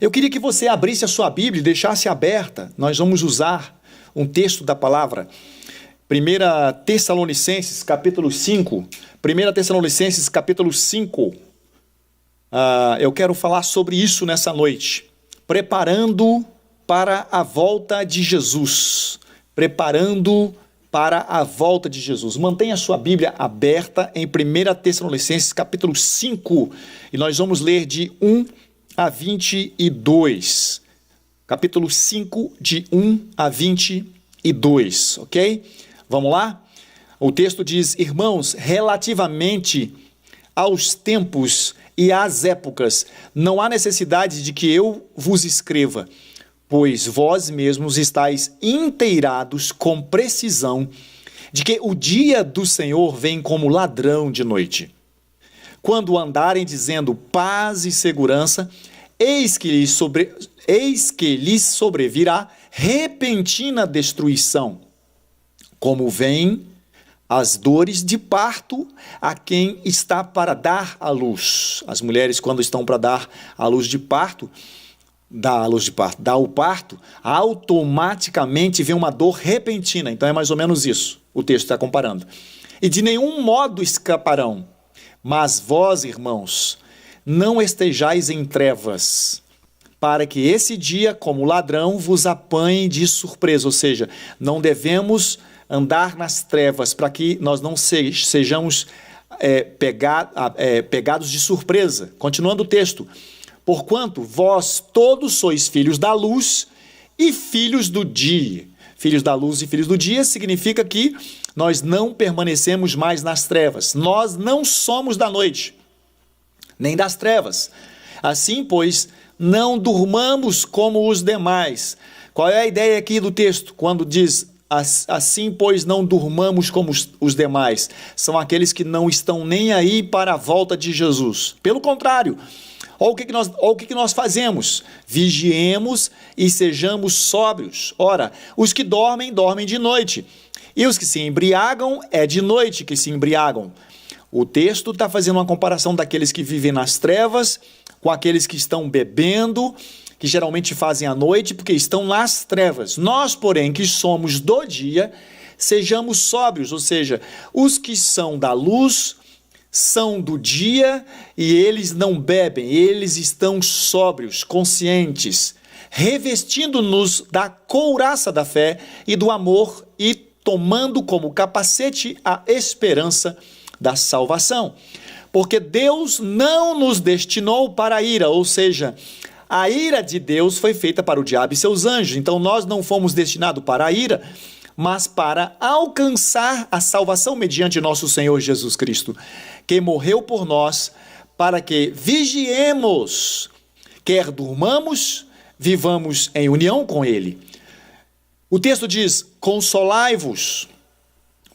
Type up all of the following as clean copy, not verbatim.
Eu queria que você abrisse a sua Bíblia e deixasse aberta. Nós vamos usar um texto da palavra. 1 Tessalonicenses, capítulo 5. 1 Tessalonicenses, capítulo 5. Eu quero falar sobre isso nessa noite. Preparando para a volta de Jesus. Preparando para a volta de Jesus. Mantenha a sua Bíblia aberta em 1 Tessalonicenses, capítulo 5. E nós vamos ler de 1 a 22. Capítulo 5, de 1 a 22, ok? Vamos lá? O texto diz: Irmãos, relativamente aos tempos e às épocas, não há necessidade de que eu vos escreva, pois vós mesmos estáis inteirados com precisão de que o dia do Senhor vem como ladrão de noite. Quando andarem dizendo paz e segurança, eis que lhes sobrevirá repentina destruição, como vêm as dores de parto a quem está para dar à luz. As mulheres, quando estão para dar à luz de parto, dá o parto, automaticamente vem uma dor repentina. Então é mais ou menos isso, o texto está comparando. E de nenhum modo escaparão. Mas vós, irmãos, não estejais em trevas, para que esse dia, como ladrão, vos apanhe de surpresa. Ou seja, não devemos andar nas trevas para que nós não sejamos pegados de surpresa. Continuando o texto. Porquanto vós todos sois filhos da luz e filhos do dia. Filhos da luz e filhos do dia significa que nós não permanecemos mais nas trevas. Nós não somos da noite, nem das trevas. Assim, pois, não durmamos como os demais. Qual é a ideia aqui do texto? Quando diz, assim, pois, não durmamos como os demais. São aqueles que não estão nem aí para a volta de Jesus. Pelo contrário, olha o que nós fazemos. Vigiemos e sejamos sóbrios. Ora, os que dormem, dormem de noite. E os que se embriagam, é de noite que se embriagam. O texto está fazendo uma comparação daqueles que vivem nas trevas com aqueles que estão bebendo, que geralmente fazem à noite, porque estão nas trevas. Nós, porém, que somos do dia, sejamos sóbrios, ou seja, os que são da luz são do dia e eles não bebem, eles estão sóbrios, conscientes, revestindo-nos da couraça da fé e do amor e tomando como capacete a esperança da salvação. Porque Deus não nos destinou para a ira, ou seja, a ira de Deus foi feita para o diabo e seus anjos. Então nós não fomos destinados para a ira, mas para alcançar a salvação mediante nosso Senhor Jesus Cristo, que morreu por nós, para que vigiemos, quer durmamos, vivamos em união com Ele. O texto diz: consolai-vos,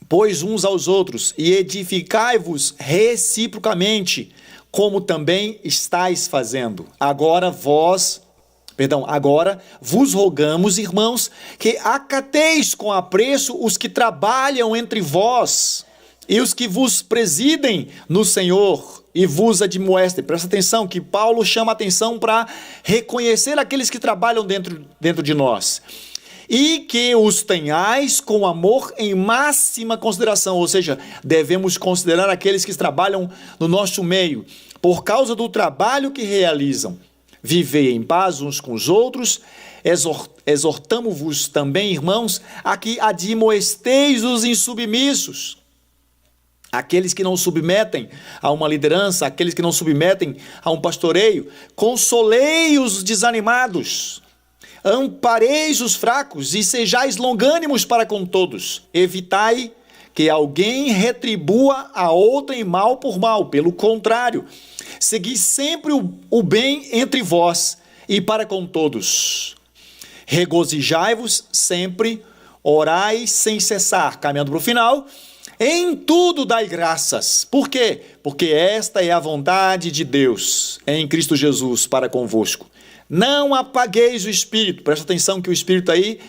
pois uns aos outros, e edificai-vos reciprocamente, como também estáis fazendo. Agora vos rogamos, irmãos, que acateis com apreço os que trabalham entre vós e os que vos presidem no Senhor e vos admoestem. Presta atenção que Paulo chama a atenção para reconhecer aqueles que trabalham dentro de nós. E que os tenhais com amor em máxima consideração, ou seja, devemos considerar aqueles que trabalham no nosso meio, por causa do trabalho que realizam. Vivei em paz uns com os outros, exortamo-vos também, irmãos, a que admoesteis os insubmissos, aqueles que não submetem a uma liderança, aqueles que não submetem a um pastoreio, consolei os desanimados, ampareis os fracos e sejais longânimos para com todos. Evitai que alguém retribua a outrem mal por mal. Pelo contrário, segui sempre o bem entre vós e para com todos. Regozijai-vos sempre, orai sem cessar. Caminhando para o final, em tudo dai graças. Por quê? Porque esta é a vontade de Deus em Cristo Jesus para convosco. Não apagueis o Espírito. Presta atenção que o Espírito aí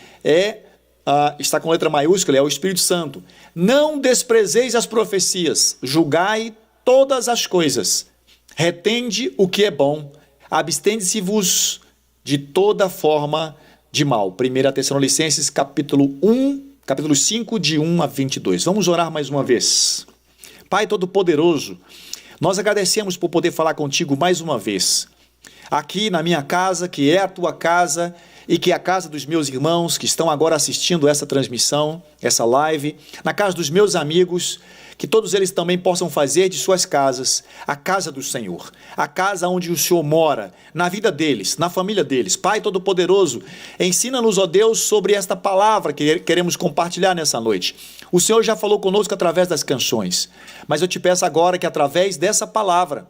está com letra maiúscula, é o Espírito Santo. Não desprezeis as profecias, julgai todas as coisas, retende o que é bom, abstende-se-vos de toda forma de mal. 1 Tessalonicenses, capítulo 5, de 1 a 22. Vamos orar mais uma vez. Pai Todo-Poderoso, nós agradecemos por poder falar contigo mais uma vez, aqui na minha casa, que é a tua casa, e que é a casa dos meus irmãos que estão agora assistindo essa transmissão, essa live, na casa dos meus amigos, que todos eles também possam fazer de suas casas a casa do Senhor, a casa onde o Senhor mora, na vida deles, na família deles. Pai Todo-Poderoso, ensina-nos, ó Deus, sobre esta palavra que queremos compartilhar nessa noite. O Senhor já falou conosco através das canções, mas eu te peço agora que através dessa palavra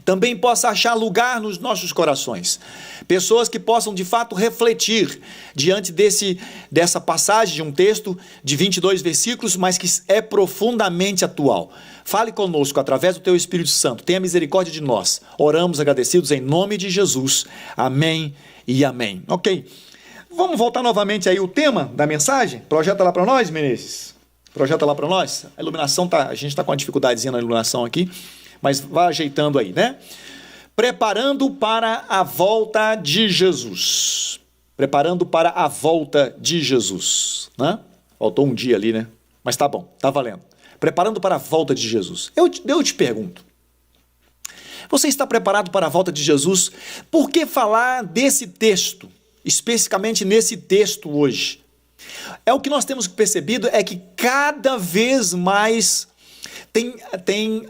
também possa achar lugar nos nossos corações. Pessoas que possam de fato refletir diante dessa passagem de um texto de 22 versículos, mas que é profundamente atual. Fale conosco através do teu Espírito Santo. Tenha misericórdia de nós. Oramos agradecidos em nome de Jesus. Amém e amém. Ok. Vamos voltar novamente aí o tema da mensagem? Projeta lá para nós, Menezes. Projeta lá para nós. A iluminação a gente está com uma dificuldadezinha na iluminação aqui, mas vá ajeitando aí, né? Preparando para a volta de Jesus. Preparando para a volta de Jesus, né? Faltou um dia ali, né? Mas tá bom, tá valendo. Preparando para a volta de Jesus. Eu te pergunto, você está preparado para a volta de Jesus? Por que falar desse texto, especificamente nesse texto hoje? É o que nós temos percebido, é que cada vez mais tem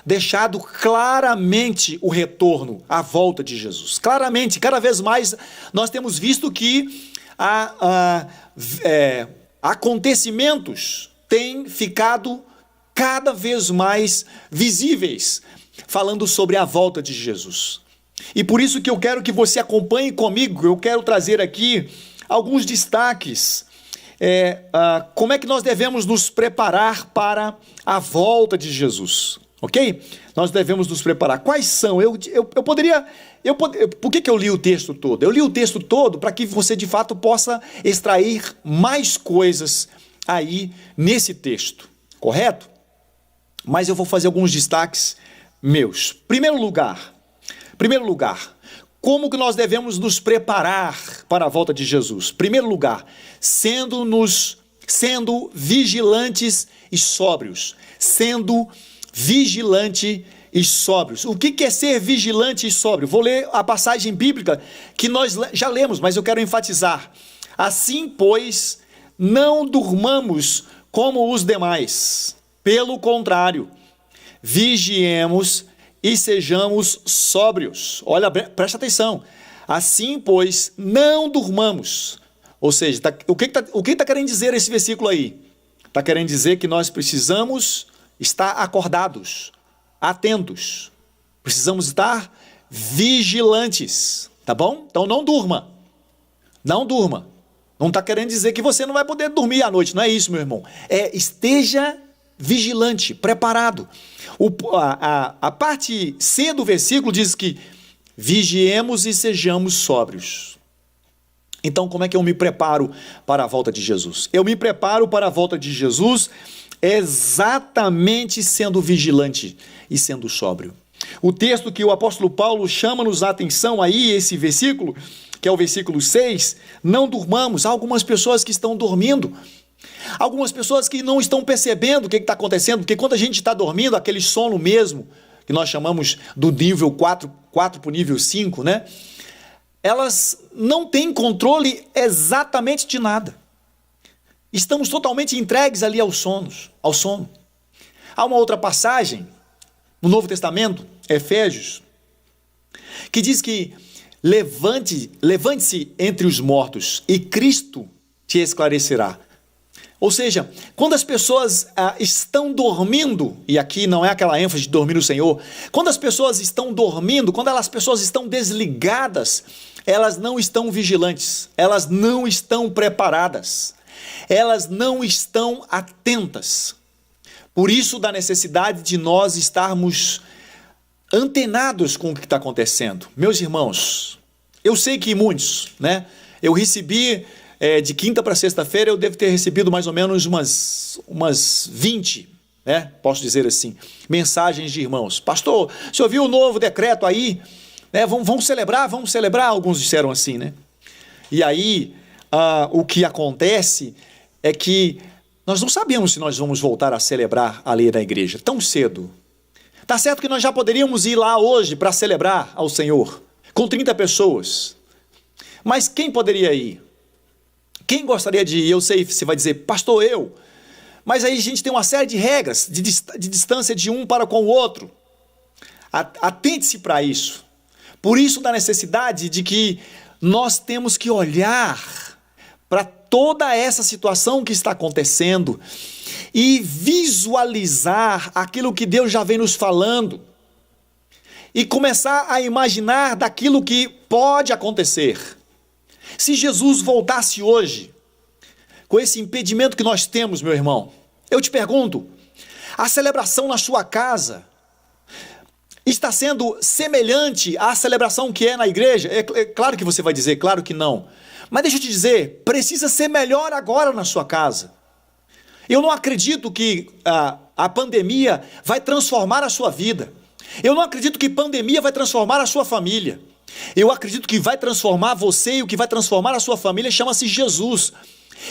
deixado claramente o retorno, a volta de Jesus. Claramente, cada vez mais nós temos visto que acontecimentos têm ficado cada vez mais visíveis, falando sobre a volta de Jesus. E por isso que eu quero que você acompanhe comigo, eu quero trazer aqui alguns destaques. Como é que nós devemos nos preparar para a volta de Jesus, ok? Nós devemos nos preparar. Quais são? Por que eu li o texto todo? Eu li o texto todo para que você de fato possa extrair mais coisas aí nesse texto, correto? Mas eu vou fazer alguns destaques meus. Primeiro lugar, como que nós devemos nos preparar para a volta de Jesus? Primeiro lugar, sendo vigilantes e sóbrios. Sendo vigilante e sóbrios. O que é ser vigilante e sóbrio? Vou ler a passagem bíblica que nós já lemos, mas eu quero enfatizar. Assim, pois, não durmamos como os demais. Pelo contrário, vigiemos e sejamos sóbrios. Olha, presta atenção. Assim, pois, não durmamos. Ou seja, o que está querendo dizer esse versículo aí? Está querendo dizer que nós precisamos estar acordados, atentos. Precisamos estar vigilantes, tá bom? Então não durma. Não durma. Não está querendo dizer que você não vai poder dormir à noite. Não é isso, meu irmão. Esteja vigilante, preparado. A parte C do versículo diz que vigiemos e sejamos sóbrios. Então, como é que eu me preparo para a volta de Jesus? Eu me preparo para a volta de Jesus exatamente sendo vigilante e sendo sóbrio. O texto que o apóstolo Paulo chama-nos a atenção aí, esse versículo, que é o versículo 6, não durmamos. Há algumas pessoas que estão dormindo. Algumas pessoas que não estão percebendo o que está acontecendo, porque quando a gente está dormindo, aquele sono mesmo, que nós chamamos do nível 4 para o nível 5, né? Elas não têm controle exatamente de nada. Estamos totalmente entregues ali ao sono. Há uma outra passagem no Novo Testamento, Efésios, que diz que levante-se entre os mortos e Cristo te esclarecerá. Ou seja, quando as pessoas estão dormindo, e aqui não é aquela ênfase de dormir no Senhor, quando as pessoas estão dormindo, quando as pessoas estão desligadas, elas não estão vigilantes, elas não estão preparadas, elas não estão atentas. Por isso, da necessidade de nós estarmos antenados com o que está acontecendo. Meus irmãos, eu sei que muitos, né? Eu recebi... de quinta para sexta-feira eu devo ter recebido mais ou menos umas 20, né? Posso dizer assim, mensagens de irmãos. Pastor, o senhor viu o novo decreto aí né? Vamos celebrar, alguns disseram assim, né? E aí, o que acontece é que nós não sabemos se nós vamos voltar a celebrar ali na igreja tão cedo. Tá certo que nós já poderíamos ir lá hoje para celebrar ao Senhor, com 30 pessoas. Mas quem poderia ir? Quem gostaria de ir? Eu sei, você vai dizer, pastor, eu. Mas aí a gente tem uma série de regras, de distância de um para com o outro. Atente-se para isso. Por isso da necessidade de que nós temos que olhar para toda essa situação que está acontecendo e visualizar aquilo que Deus já vem nos falando e começar a imaginar daquilo que pode acontecer. Se Jesus voltasse hoje, com esse impedimento que nós temos, meu irmão, eu te pergunto, a celebração na sua casa está sendo semelhante à celebração que é na igreja? É claro que você vai dizer, claro que não. Mas deixa eu te dizer, precisa ser melhor agora na sua casa. Eu não acredito que a pandemia vai transformar a sua vida. Eu não acredito que pandemia vai transformar a sua família. Eu acredito que vai transformar você e o que vai transformar a sua família chama-se Jesus.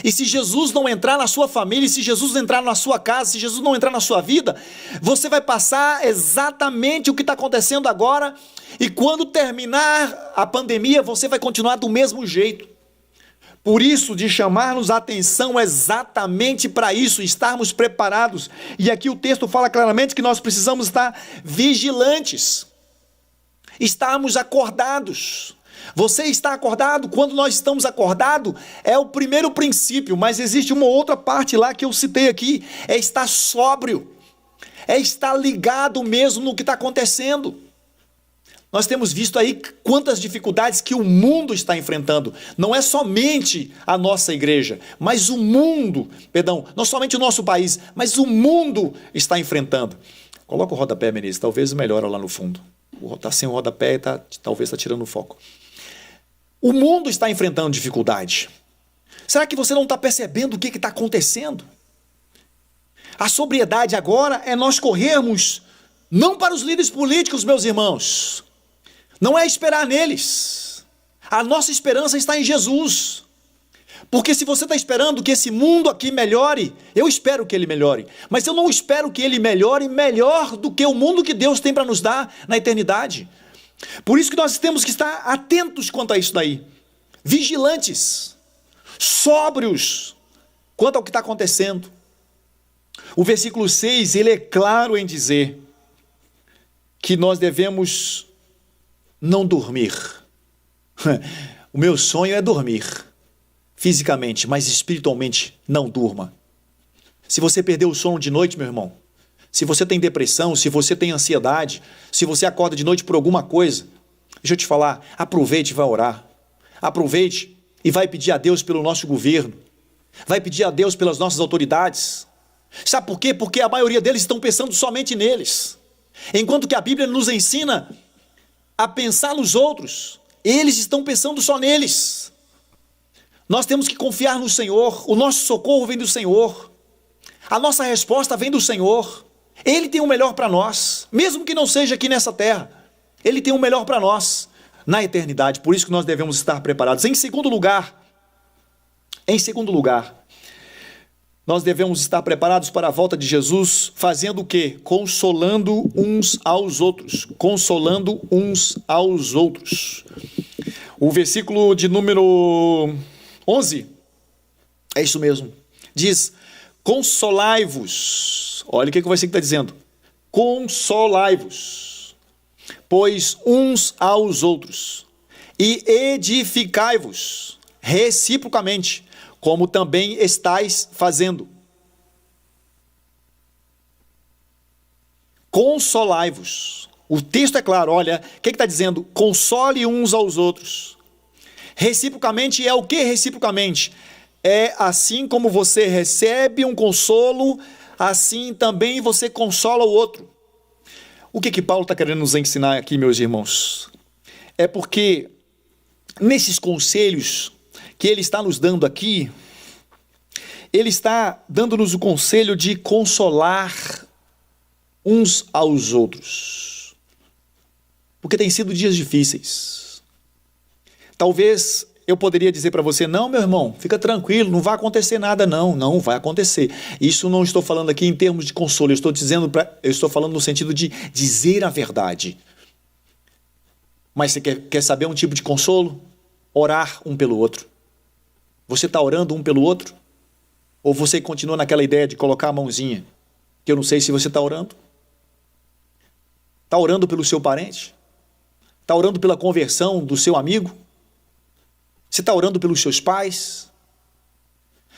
E se Jesus não entrar na sua família, se Jesus não entrar na sua casa, se Jesus não entrar na sua vida, você vai passar exatamente o que está acontecendo agora, e quando terminar a pandemia, você vai continuar do mesmo jeito. Por isso, de chamar-nos a atenção exatamente para isso, estarmos preparados. E aqui o texto fala claramente que nós precisamos estar vigilantes, estarmos acordados. Você está acordado? Quando nós estamos acordados, é o primeiro princípio, mas existe uma outra parte lá que eu citei aqui, é estar sóbrio, é estar ligado mesmo no que está acontecendo. Nós temos visto aí quantas dificuldades que o mundo está enfrentando, não é somente a nossa igreja, mas o mundo, não somente o nosso país, mas o mundo está enfrentando. Coloca o rodapé, Menezes, talvez melhora lá no fundo. Está sem o rodapé e talvez está tirando o foco. O mundo está enfrentando dificuldade. Será que você não está percebendo o que está acontecendo? A sobriedade agora é nós corrermos, não para os líderes políticos, meus irmãos. Não é esperar neles. A nossa esperança está em Jesus. Porque se você está esperando que esse mundo aqui melhore, eu espero que ele melhore. Mas eu não espero que ele melhore melhor do que o mundo que Deus tem para nos dar na eternidade. Por isso que nós temos que estar atentos quanto a isso daí, vigilantes, sóbrios quanto ao que está acontecendo. O versículo 6, ele é claro em dizer que nós devemos não dormir. O meu sonho é dormir, fisicamente, mas espiritualmente não durma. Se você perdeu o sono de noite, meu irmão, se você tem depressão, se você tem ansiedade, se você acorda de noite por alguma coisa, deixa eu te falar, aproveite e vai orar. Aproveite e vai pedir a Deus pelo nosso governo. Vai pedir a Deus pelas nossas autoridades. Sabe por quê? Porque a maioria deles estão pensando somente neles. Enquanto que a Bíblia nos ensina a pensar nos outros, eles estão pensando só neles. Nós temos que confiar no Senhor. O nosso socorro vem do Senhor. A nossa resposta vem do Senhor. Ele tem o melhor para nós, mesmo que não seja aqui nessa terra. Ele tem o melhor para nós na eternidade. Por isso que nós devemos estar preparados. Em segundo lugar, nós devemos estar preparados para a volta de Jesus, fazendo o quê? Consolando uns aos outros. Consolando uns aos outros. O versículo de número 11, é isso mesmo, diz: consolai-vos. Olha o que o versículo está dizendo. Consolai-vos, pois uns aos outros, e edificai-vos reciprocamente, como também estáis fazendo. Consolai-vos. O texto é claro, olha, o que está dizendo? Console uns aos outros. Reciprocamente é o que reciprocamente? É assim como você recebe um consolo, assim também você consola o outro. O que Paulo está querendo nos ensinar aqui, meus irmãos? É porque nesses conselhos que ele está nos dando aqui, ele está dando-nos o conselho de consolar uns aos outros. porque tem sido dias difíceis. Talvez eu poderia dizer para você, não, meu irmão, fica tranquilo, não vai acontecer nada, não. Não vai acontecer. Isso não estou falando aqui em termos de consolo, eu estou falando no sentido de dizer a verdade. Mas você quer saber um tipo de consolo? Orar um pelo outro. Você está orando um pelo outro? Ou você continua naquela ideia de colocar a mãozinha? Que eu não sei se você está orando. Está orando pelo seu parente? Está orando pela conversão do seu amigo? Você está orando pelos seus pais?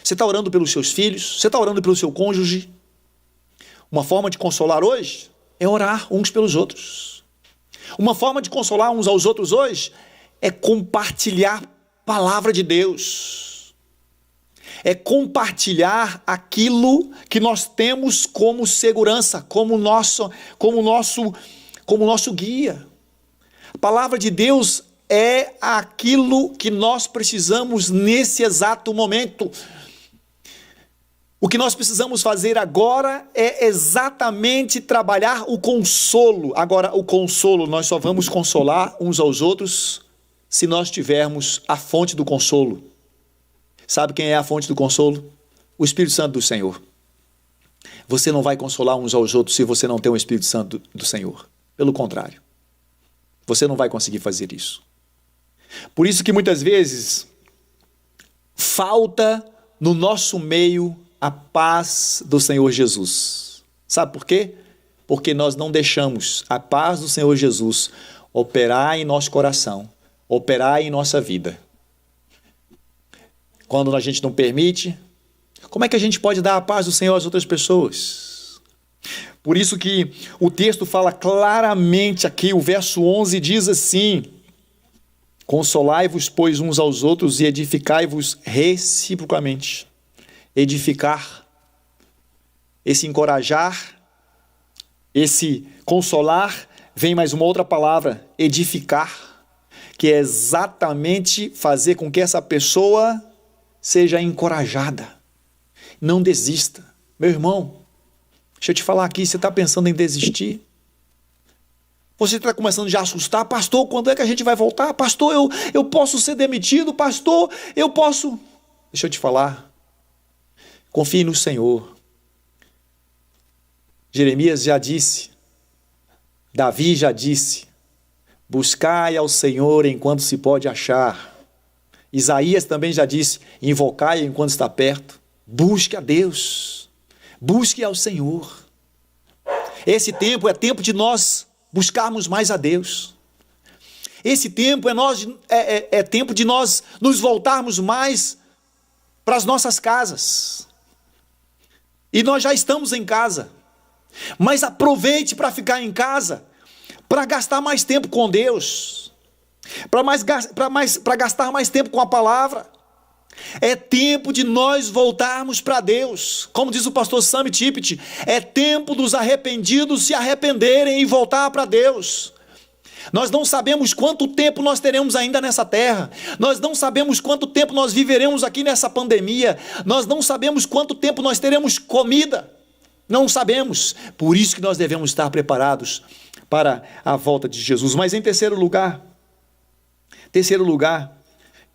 Você está orando pelos seus filhos? Você está orando pelo seu cônjuge? Uma forma de consolar hoje é orar uns pelos outros. Uma forma de consolar uns aos outros hoje é compartilhar a palavra de Deus. É compartilhar aquilo que nós temos como segurança, como nosso guia. A palavra de Deus é aquilo que nós precisamos nesse exato momento. O que nós precisamos fazer agora é exatamente trabalhar o consolo. Agora, o consolo, nós só vamos consolar uns aos outros se nós tivermos a fonte do consolo. Sabe quem é a fonte do consolo? O Espírito Santo do Senhor. Você não vai consolar uns aos outros se você não tem o Espírito Santo do Senhor. Pelo contrário, você não vai conseguir fazer isso. Por isso que muitas vezes falta no nosso meio a paz do Senhor Jesus. Sabe por quê? Porque nós não deixamos a paz do Senhor Jesus operar em nosso coração, operar em nossa vida. Quando a gente não permite, como é que a gente pode dar a paz do Senhor às outras pessoas? Por isso que o texto fala claramente aqui, o verso 11 diz assim: consolai-vos, pois, uns aos outros e edificai-vos reciprocamente. Edificar, esse encorajar, esse consolar, vem mais uma outra palavra, edificar, que é exatamente fazer com que essa pessoa seja encorajada, não desista. Meu irmão, deixa eu te falar aqui, você está pensando em desistir? Você está começando já a assustar? Pastor, quando é que a gente vai voltar? Pastor, eu posso ser demitido? Pastor, eu posso... Deixa eu te falar. Confie no Senhor. Jeremias já disse, Davi já disse, buscai ao Senhor enquanto se pode achar. Isaías também já disse, invocai enquanto está perto. Busque a Deus, busque ao Senhor. Esse tempo é tempo de nós buscarmos mais a Deus. Esse tempo é tempo de nós nos voltarmos mais para as nossas casas. E nós já estamos em casa. Mas aproveite para ficar em casa, para gastar mais tempo com Deus, para gastar mais tempo com a palavra. É tempo de nós voltarmos para Deus. Como diz o pastor Sam Tippett, é tempo dos arrependidos se arrependerem e voltar para Deus. Nós não sabemos quanto tempo nós teremos ainda nessa terra. Nós não sabemos quanto tempo nós viveremos aqui nessa pandemia. Nós não sabemos quanto tempo nós teremos comida. Não sabemos. Por isso que nós devemos estar preparados para a volta de Jesus. Mas em terceiro lugar,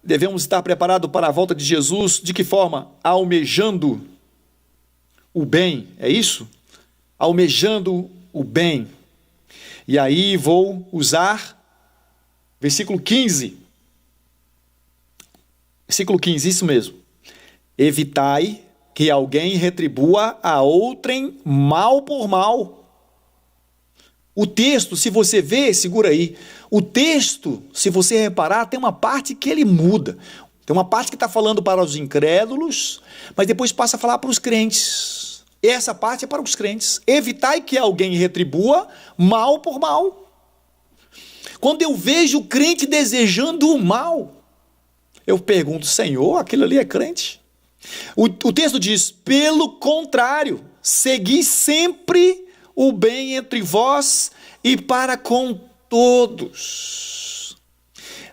devemos estar preparados para a volta de Jesus. De que forma? Almejando o bem. É isso? Almejando o bem. E aí vou usar versículo 15. Versículo 15, isso mesmo. Evitai que alguém retribua a outrem mal por mal. O texto, se você ver, segura aí. O texto, se você reparar, tem uma parte que ele muda. Tem uma parte que está falando para os incrédulos, mas depois passa a falar para os crentes. Essa parte é para os crentes. Evitai que alguém retribua mal por mal. Quando eu vejo o crente desejando o mal, eu pergunto, Senhor, aquilo ali é crente? O texto diz, pelo contrário, segui sempre o bem entre vós e para com todos.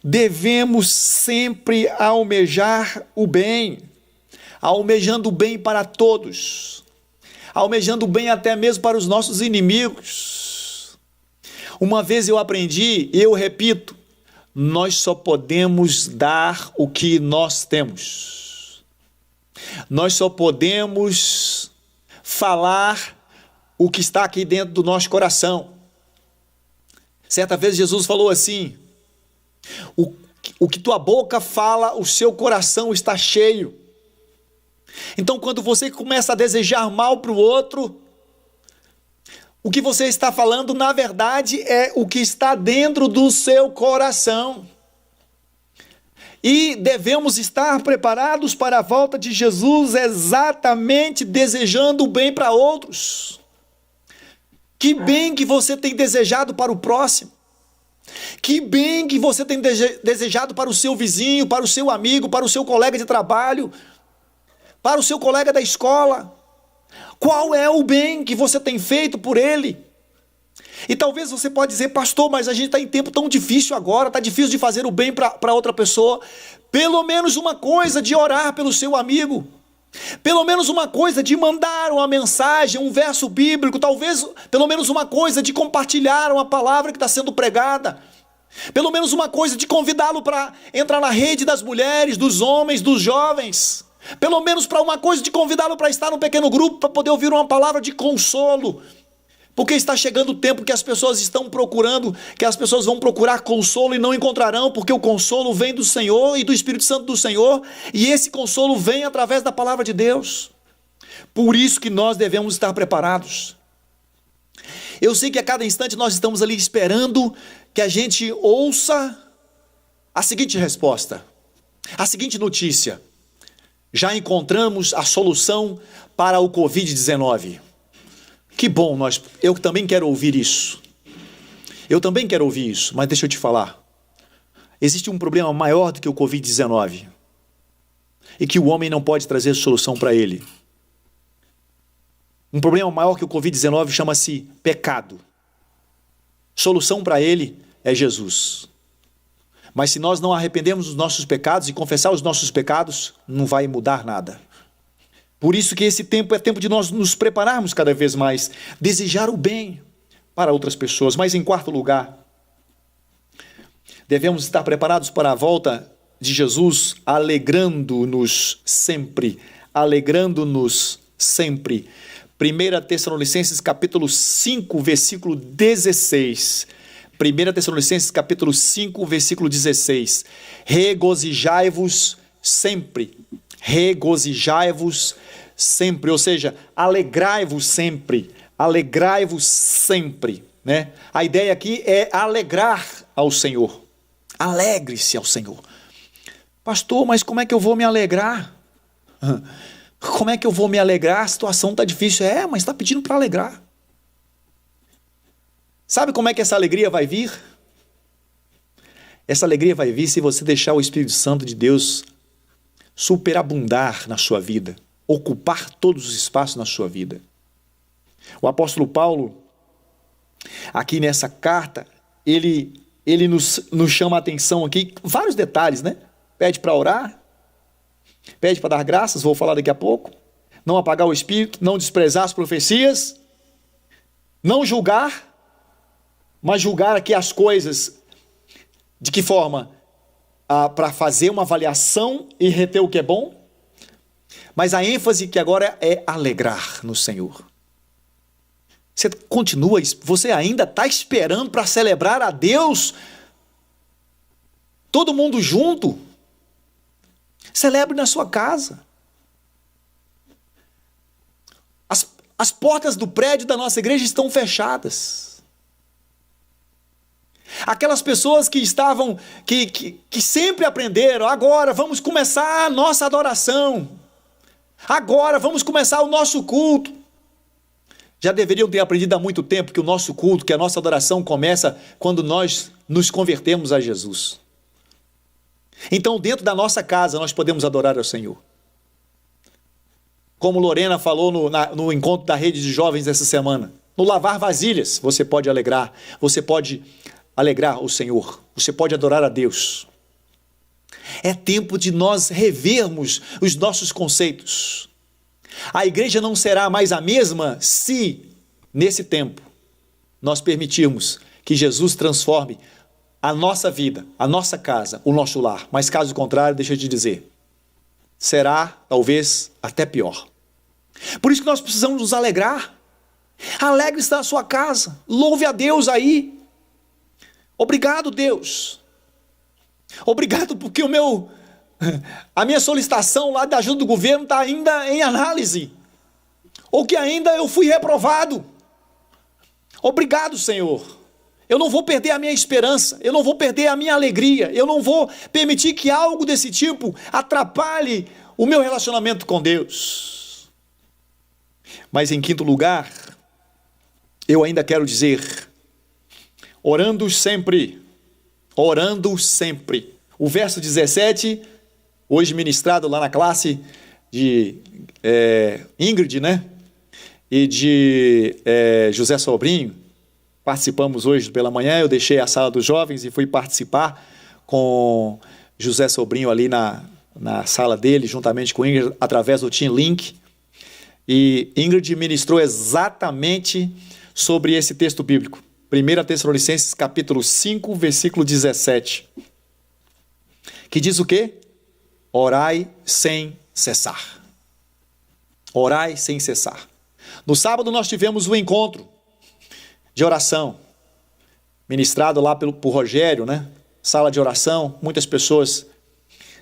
Devemos sempre almejar o bem, almejando o bem para todos, almejando o bem até mesmo para os nossos inimigos. Uma vez eu aprendi, e eu repito, nós só podemos dar o que nós temos. Nós só podemos falar o que está aqui dentro do nosso coração. Certa vez Jesus falou assim: o que tua boca fala, o seu coração está cheio. Então, quando você começa a desejar mal para o outro, o que você está falando, na verdade, é o que está dentro do seu coração. E devemos estar preparados para a volta de Jesus, exatamente desejando o bem para outros. Que bem que você tem desejado para o próximo. Que bem que você tem desejado para o seu vizinho, para o seu amigo, para o seu colega de trabalho, para o seu colega da escola. Qual é o bem que você tem feito por ele? E talvez você pode dizer: pastor, mas a gente está em tempo tão difícil agora, está difícil de fazer o bem para outra pessoa. Pelo menos uma coisa de orar pelo seu amigo. Pelo menos uma coisa de mandar uma mensagem, um verso bíblico. Talvez pelo menos uma coisa de compartilhar uma palavra que está sendo pregada. Pelo menos uma coisa de convidá-lo para entrar na rede das mulheres, dos homens, dos jovens. Pelo menos para uma coisa de convidá-lo para estar num pequeno grupo, para poder ouvir uma palavra de consolo. Porque está chegando o tempo que as pessoas estão procurando, que as pessoas vão procurar consolo e não encontrarão, porque o consolo vem do Senhor e do Espírito Santo do Senhor, e esse consolo vem através da palavra de Deus. Por isso que nós devemos estar preparados. Eu sei que a cada instante nós estamos ali esperando que a gente ouça a seguinte resposta, a seguinte notícia: já encontramos a solução para o Covid-19. Que bom, eu também quero ouvir isso. Eu também quero ouvir isso, mas deixa eu te falar. Existe um problema maior do que o Covid-19 e que o homem não pode trazer solução para ele. Um problema maior que o Covid-19 chama-se pecado. Solução para ele é Jesus. Mas se nós não arrependemos dos nossos pecados e confessar os nossos pecados, não vai mudar nada. Por isso que esse tempo é tempo de nós nos prepararmos cada vez mais, desejar o bem para outras pessoas. Mas em quarto lugar, devemos estar preparados para a volta de Jesus, alegrando-nos sempre, alegrando-nos sempre. 1 Tessalonicenses capítulo 5, versículo 16. 1 Tessalonicenses capítulo 5, versículo 16. Regozijai-vos sempre. Regozijai-vos sempre, ou seja, alegrai-vos sempre, né? A ideia aqui é alegrar ao Senhor. Alegre-se ao Senhor. Pastor, mas como é que eu vou me alegrar? Como é que eu vou me alegrar? A situação está difícil. Mas está pedindo para alegrar. Sabe como é que essa alegria vai vir? Essa alegria vai vir se você deixar o Espírito Santo de Deus superabundar na sua vida, ocupar todos os espaços na sua vida. O apóstolo Paulo, aqui nessa carta, ele nos chama a atenção aqui, vários detalhes, né? Pede para orar, pede para dar graças, vou falar daqui a pouco, não apagar o espírito, não desprezar as profecias, não julgar, mas julgar aqui as coisas, de que forma? Para fazer uma avaliação e reter o que é bom, mas a ênfase que agora é alegrar no Senhor. Você ainda está esperando para celebrar a Deus? Todo mundo junto? Celebre na sua casa. As portas do prédio da nossa igreja estão fechadas. Aquelas pessoas que estavam, que sempre aprenderam, agora vamos começar a nossa adoração, agora vamos começar o nosso culto. Já deveriam ter aprendido há muito tempo que o nosso culto, que a nossa adoração começa quando nós nos convertemos a Jesus. Então, dentro da nossa casa, nós podemos adorar ao Senhor. Como Lorena falou no encontro da rede de jovens essa semana, no lavar vasilhas, você pode alegrar o Senhor, você pode adorar a Deus. É tempo de nós revermos os nossos conceitos. A igreja não será mais a mesma se, nesse tempo, nós permitirmos que Jesus transforme a nossa vida, a nossa casa, o nosso lar. Mas caso contrário, deixa eu te dizer, será talvez até pior. Por isso que nós precisamos nos alegrar. Alegre-se na sua casa, louve a Deus aí. Obrigado, Deus. Obrigado porque a minha solicitação lá da ajuda do governo está ainda em análise. Ou que ainda eu fui reprovado. Obrigado, Senhor. Eu não vou perder a minha esperança, eu não vou perder a minha alegria, eu não vou permitir que algo desse tipo atrapalhe o meu relacionamento com Deus. Mas em quinto lugar, eu ainda quero dizer, orando sempre. O verso 17, hoje ministrado lá na classe de Ingrid, né? E de José Sobrinho, participamos hoje pela manhã, eu deixei a sala dos jovens e fui participar com José Sobrinho ali na sala dele, juntamente com Ingrid, através do Team Link. E Ingrid ministrou exatamente sobre esse texto bíblico. 1 Tessalonicenses capítulo 5, versículo 17. Que diz o quê? Orai sem cessar. Orai sem cessar. No sábado nós tivemos um encontro de oração, ministrado lá por Rogério, né? Sala de oração,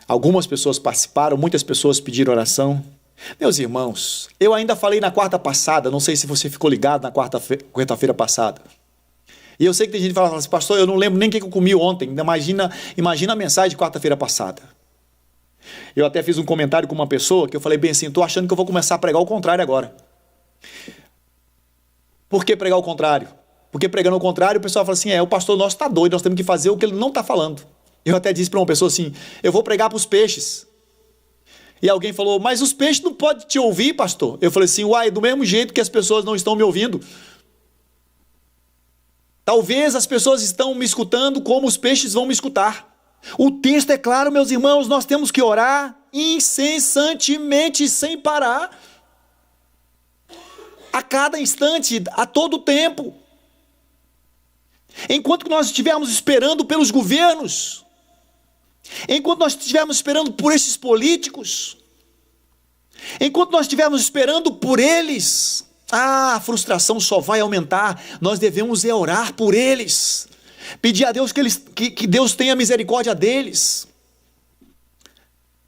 algumas pessoas participaram, muitas pessoas pediram oração. Meus irmãos, eu ainda falei na quarta passada, não sei se você ficou ligado na quarta-feira passada. E eu sei que tem gente que fala assim, pastor, eu não lembro nem o que eu comi ontem, imagina a mensagem de quarta-feira passada. Eu até fiz um comentário com uma pessoa que eu falei bem assim, estou achando que eu vou começar a pregar o contrário agora. Por que pregar o contrário? Porque pregando o contrário, o pessoal fala assim, o pastor nosso está doido, nós temos que fazer o que ele não está falando. Eu até disse para uma pessoa assim, eu vou pregar para os peixes. E alguém falou, mas os peixes não podem te ouvir, pastor. Eu falei assim, do mesmo jeito que as pessoas não estão me ouvindo. Talvez as pessoas estão me escutando como os peixes vão me escutar. O texto é claro, meus irmãos, nós temos que orar incessantemente, sem parar. A cada instante, a todo tempo. Enquanto nós estivermos esperando pelos governos, enquanto nós estivermos esperando por esses políticos, enquanto nós estivermos esperando por eles, a frustração só vai aumentar. Nós devemos orar por eles, pedir a Deus que Deus tenha misericórdia deles.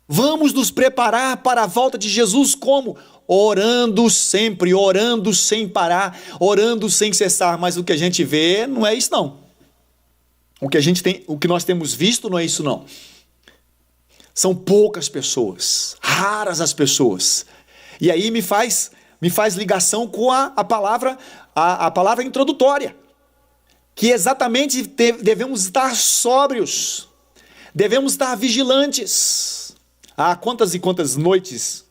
Vamos nos preparar para a volta de Jesus como? Orando sempre, orando sem parar, orando sem cessar. Mas o que a gente vê não é isso não. O que nós temos visto não é isso não. São poucas pessoas, raras as pessoas. E aí me faz ligação com a palavra introdutória, que exatamente devemos estar sóbrios, devemos estar vigilantes. Quantas e quantas noites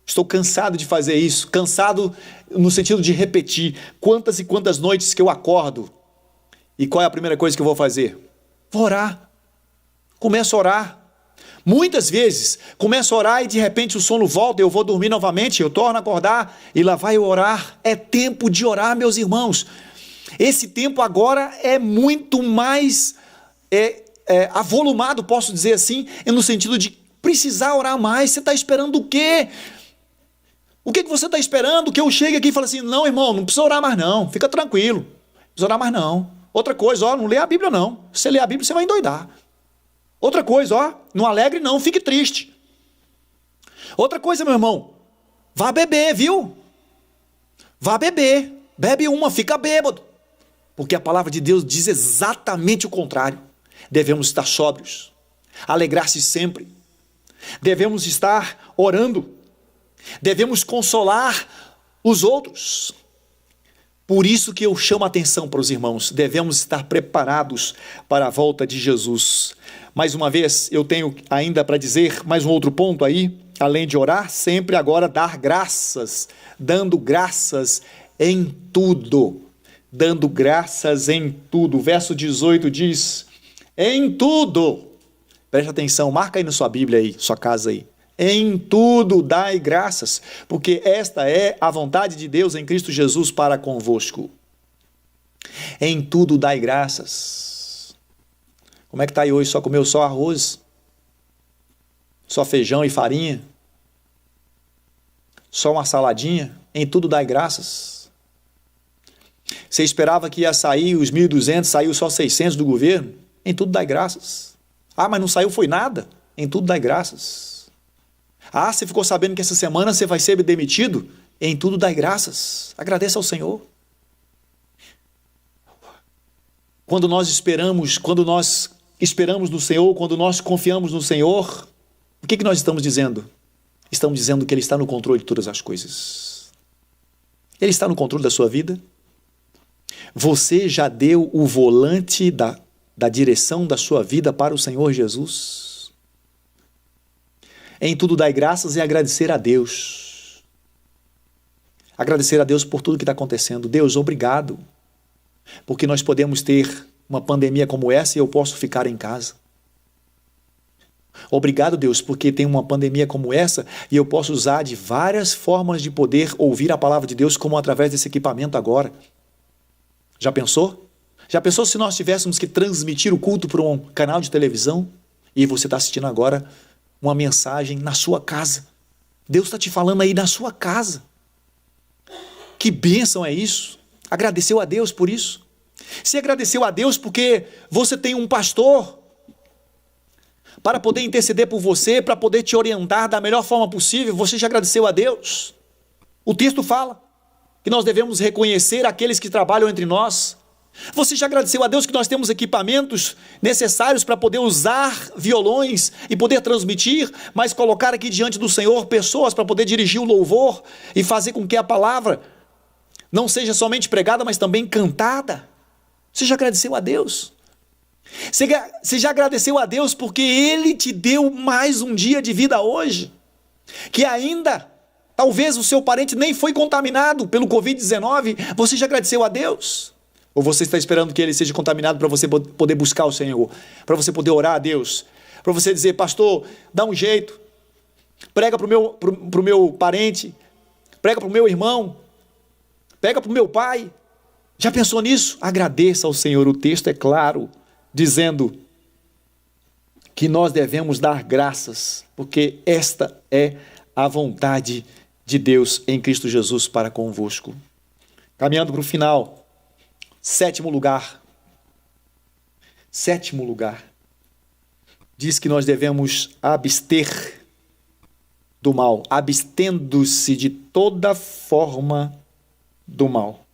estou cansado de fazer isso, cansado no sentido de repetir. Quantas e quantas noites que eu acordo, e qual é a primeira coisa que eu vou fazer? Vou orar. Começo a orar. Muitas vezes, começo a orar e de repente o sono volta, eu vou dormir novamente, eu torno a acordar e lá vai eu orar. É tempo de orar, meus irmãos. Esse tempo agora é muito mais avolumado, posso dizer assim, no sentido de precisar orar mais. Você está esperando o quê? O que você está esperando? Que eu chegue aqui e fale assim, não, irmão, não precisa orar mais não, fica tranquilo, não precisa orar mais não. Outra coisa, não lê a Bíblia não, se você ler a Bíblia você vai endoidar. Outra coisa, não alegre não, fique triste. Outra coisa, meu irmão, vá beber, viu? Vá beber, bebe uma, fica bêbado. Porque a palavra de Deus diz exatamente o contrário. Devemos estar sóbrios, alegrar-se sempre. Devemos estar orando. Devemos consolar os outros. Por isso que eu chamo a atenção para os irmãos. Devemos estar preparados para a volta de Jesus. Mais uma vez, eu tenho ainda para dizer mais um outro ponto aí. Além de orar, sempre agora dar graças. Dando graças em tudo. Dando graças em tudo. O verso 18 diz, em tudo. Preste atenção, marca aí na sua Bíblia aí, sua casa aí. Em tudo dai graças, porque esta é a vontade de Deus em Cristo Jesus para convosco. Em tudo dai graças. Como é que está aí hoje? Só comeu só arroz? Só feijão e farinha? Só uma saladinha? Em tudo dai graças. Você esperava que ia sair os 1.200, saiu só 600 do governo? Em tudo dai graças. Ah, mas não saiu foi nada? Em tudo dai graças. Ah, você ficou sabendo que essa semana você vai ser demitido? Em tudo dai graças. Agradeça ao Senhor. Quando nós esperamos no Senhor, quando nós confiamos no Senhor, o que nós estamos dizendo? Estamos dizendo que Ele está no controle de todas as coisas. Ele está no controle da sua vida. Você já deu o volante da direção da sua vida para o Senhor Jesus? Em tudo dai graças e agradecer a Deus. Agradecer a Deus por tudo que está acontecendo. Deus, obrigado. Porque nós podemos ter uma pandemia como essa e eu posso ficar em casa. Obrigado, Deus, porque tem uma pandemia como essa e eu posso usar de várias formas de poder ouvir a palavra de Deus, como através desse equipamento agora. Já pensou? Já pensou se nós tivéssemos que transmitir o culto por um canal de televisão e você está assistindo agora uma mensagem na sua casa? Deus está te falando aí na sua casa. Que bênção é isso? Agradeceu a Deus por isso? Se agradeceu a Deus porque você tem um pastor para poder interceder por você, para poder te orientar da melhor forma possível, você já agradeceu a Deus? O texto fala que nós devemos reconhecer aqueles que trabalham entre nós. Você já agradeceu a Deus que nós temos equipamentos necessários para poder usar violões e poder transmitir, mas colocar aqui diante do Senhor pessoas para poder dirigir o louvor e fazer com que a palavra não seja somente pregada, mas também cantada? Você já agradeceu a Deus? Você já agradeceu a Deus porque Ele te deu mais um dia de vida hoje? Que ainda, talvez o seu parente nem foi contaminado pelo Covid-19, você já agradeceu a Deus? Ou você está esperando que ele seja contaminado para você poder buscar o Senhor? Para você poder orar a Deus? Para você dizer, pastor, dá um jeito. Prega para o meu parente. Prega para o meu irmão. Prega para o meu pai. Já pensou nisso? Agradeça ao Senhor. O texto é claro, dizendo que nós devemos dar graças, porque esta é a vontade de Deus em Cristo Jesus para convosco. Caminhando para o final. Sétimo lugar, diz que nós devemos abster do mal, abstendo-se de toda forma do mal.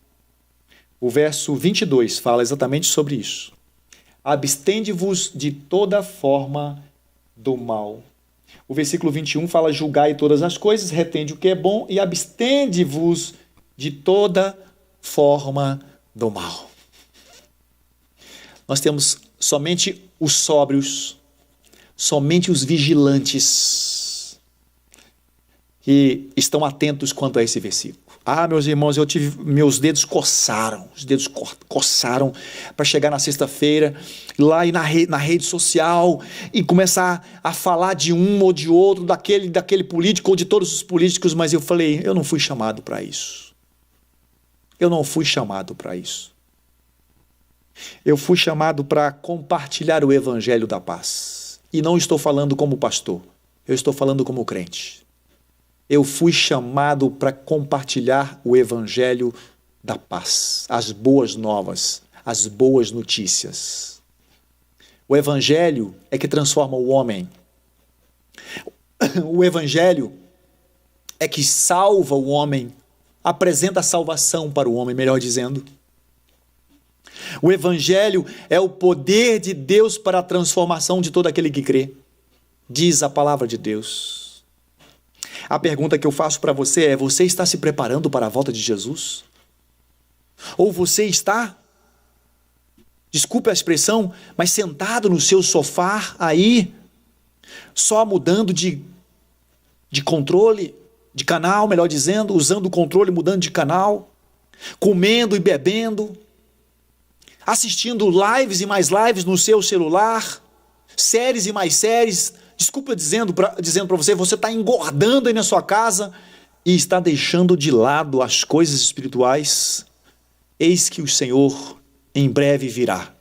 O verso 22 fala exatamente sobre isso. Abstende-vos de toda forma do mal. O versículo 21 fala, julgai todas as coisas, retende o que é bom e abstende-vos de toda forma do mal. Nós temos somente os sóbrios, somente os vigilantes que estão atentos quanto a esse versículo. Ah, meus irmãos, meus dedos coçaram, coçaram para chegar na sexta-feira, lá e na rede social e começar a falar de um ou de outro, daquele político ou de todos os políticos, mas eu falei, eu não fui chamado para isso. Eu não fui chamado para isso. Eu fui chamado para compartilhar o evangelho da paz. E não estou falando como pastor, eu estou falando como crente. Eu fui chamado para compartilhar o evangelho da paz, as boas novas, as boas notícias. O evangelho é que transforma o homem. O evangelho é que salva o homem, apresenta a salvação para o homem, melhor dizendo. O evangelho é o poder de Deus para a transformação de todo aquele que crê, diz a palavra de Deus. A pergunta que eu faço para você é, você está se preparando para a volta de Jesus? Ou você está, desculpe a expressão, mas sentado no seu sofá aí, só mudando de controle, de canal, melhor dizendo, usando o controle, mudando de canal, comendo e bebendo, assistindo lives e mais lives no seu celular, séries e mais séries. Desculpa dizendo para você, você está engordando aí na sua casa e está deixando de lado as coisas espirituais. Eis que o Senhor em breve virá.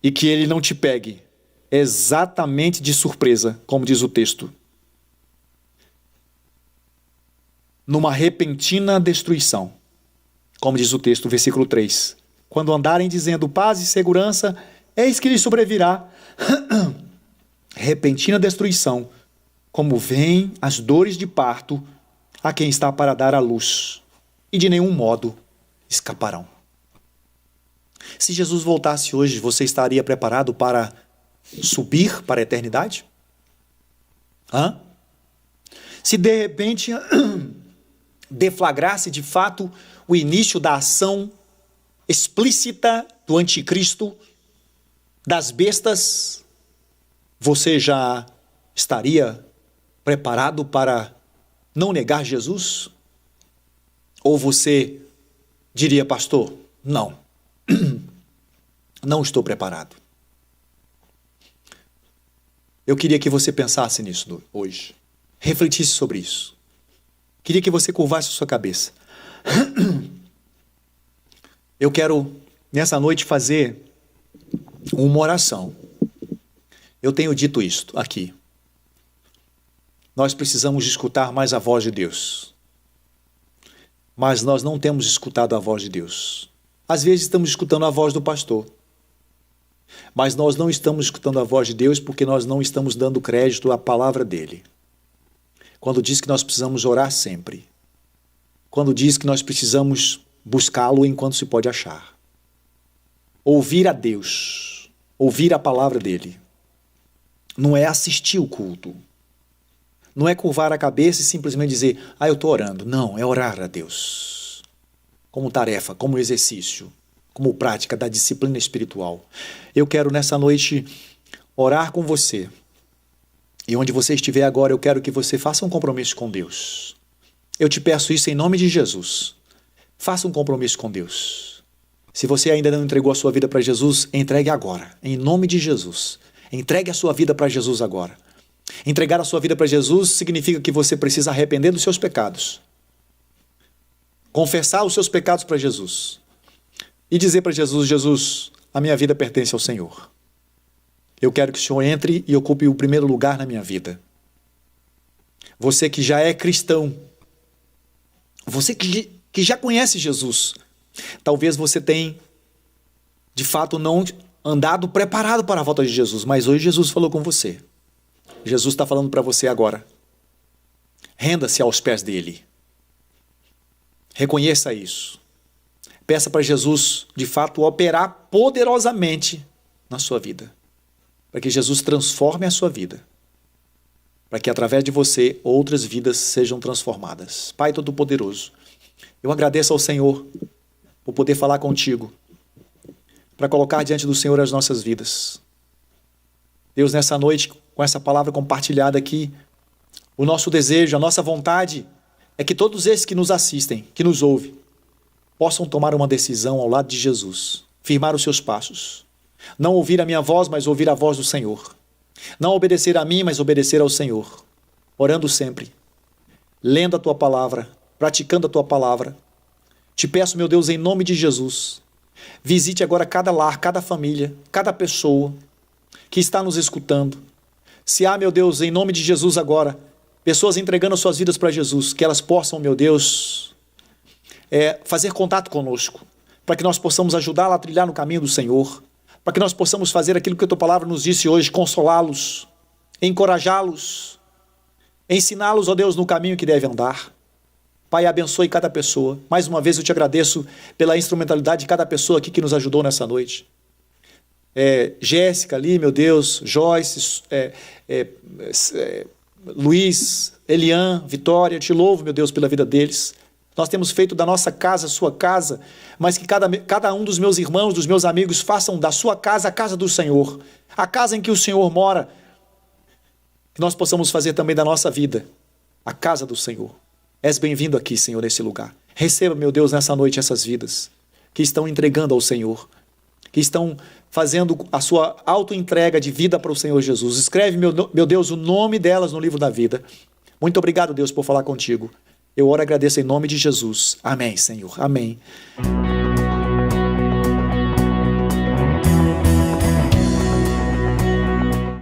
E que ele não te pegue exatamente de surpresa, como diz o texto, numa repentina destruição, como diz o texto, versículo 3. Quando andarem dizendo paz e segurança, eis que lhes sobrevirá repentina destruição, como vêm as dores de parto a quem está para dar à luz, e de nenhum modo escaparão. Se Jesus voltasse hoje, você estaria preparado para subir para a eternidade? Se de repente deflagrasse de fato o início da ação explícita do anticristo, das bestas, você já estaria preparado para não negar Jesus? Ou você diria, pastor, não, não estou preparado? Eu queria que você pensasse nisso hoje, refletisse sobre isso. Queria que você curvasse a sua cabeça. Eu quero, nessa noite, fazer uma oração. Eu tenho dito isto aqui. Nós precisamos escutar mais a voz de Deus. Mas nós não temos escutado a voz de Deus. Às vezes estamos escutando a voz do pastor. Mas nós não estamos escutando a voz de Deus porque nós não estamos dando crédito à palavra dele. Quando diz que nós precisamos orar sempre. Quando diz que nós precisamos buscá-lo enquanto se pode achar. Ouvir a Deus. Ouvir a palavra dele. Não é assistir o culto. Não é curvar a cabeça e simplesmente dizer, eu estou orando. Não, é orar a Deus. Como tarefa, como exercício, como prática da disciplina espiritual. Eu quero nessa noite orar com você. E onde você estiver agora, eu quero que você faça um compromisso com Deus. Eu te peço isso em nome de Jesus. Faça um compromisso com Deus. Se você ainda não entregou a sua vida para Jesus, entregue agora, em nome de Jesus. Entregue a sua vida para Jesus agora. Entregar a sua vida para Jesus significa que você precisa arrepender dos seus pecados. Confessar os seus pecados para Jesus. E dizer para Jesus, Jesus, a minha vida pertence ao Senhor. Eu quero que o Senhor entre e ocupe o primeiro lugar na minha vida. Você que já é cristão, você que já conhece Jesus, talvez você tenha, de fato, não andado preparado para a volta de Jesus, mas hoje Jesus falou com você. Jesus está falando para você agora. Renda-se aos pés dele. Reconheça isso. Peça para Jesus, de fato, operar poderosamente na sua vida. Para que Jesus transforme a sua vida. Para que, através de você, outras vidas sejam transformadas. Pai Todo-Poderoso, eu agradeço ao Senhor por poder falar contigo. Para colocar diante do Senhor as nossas vidas. Deus, nessa noite, com essa palavra compartilhada aqui, o nosso desejo, a nossa vontade é que todos esses que nos assistem, que nos ouvem, possam tomar uma decisão ao lado de Jesus, firmar os seus passos. Não ouvir a minha voz, mas ouvir a voz do Senhor. Não obedecer a mim, mas obedecer ao Senhor. Orando sempre, lendo a tua palavra, praticando a tua palavra. Te peço, meu Deus, em nome de Jesus, visite agora cada lar, cada família, cada pessoa que está nos escutando. Se há, meu Deus, em nome de Jesus agora, pessoas entregando suas vidas para Jesus, que elas possam, meu Deus, fazer contato conosco, para que nós possamos ajudá-la a trilhar no caminho do Senhor, para que nós possamos fazer aquilo que a tua palavra nos disse hoje, consolá-los, encorajá-los, ensiná-los, ó Deus, no caminho que deve andar. Pai, abençoe cada pessoa. Mais uma vez eu te agradeço pela instrumentalidade de cada pessoa aqui que nos ajudou nessa noite. Jéssica ali, meu Deus, Joyce, Luiz, Elian, Vitória, te louvo, meu Deus, pela vida deles. Nós temos feito da nossa casa sua casa, mas que cada um dos meus irmãos, dos meus amigos, façam da sua casa a casa do Senhor, a casa em que o Senhor mora, que nós possamos fazer também da nossa vida a casa do Senhor. És bem-vindo aqui, Senhor, nesse lugar. Receba, meu Deus, nessa noite essas vidas que estão entregando ao Senhor, que estão fazendo a sua auto-entrega de vida para o Senhor Jesus. Escreve, meu Deus, o nome delas no livro da vida. Muito obrigado, Deus, por falar contigo. Eu oro e agradeço em nome de Jesus. Amém, Senhor. Amém.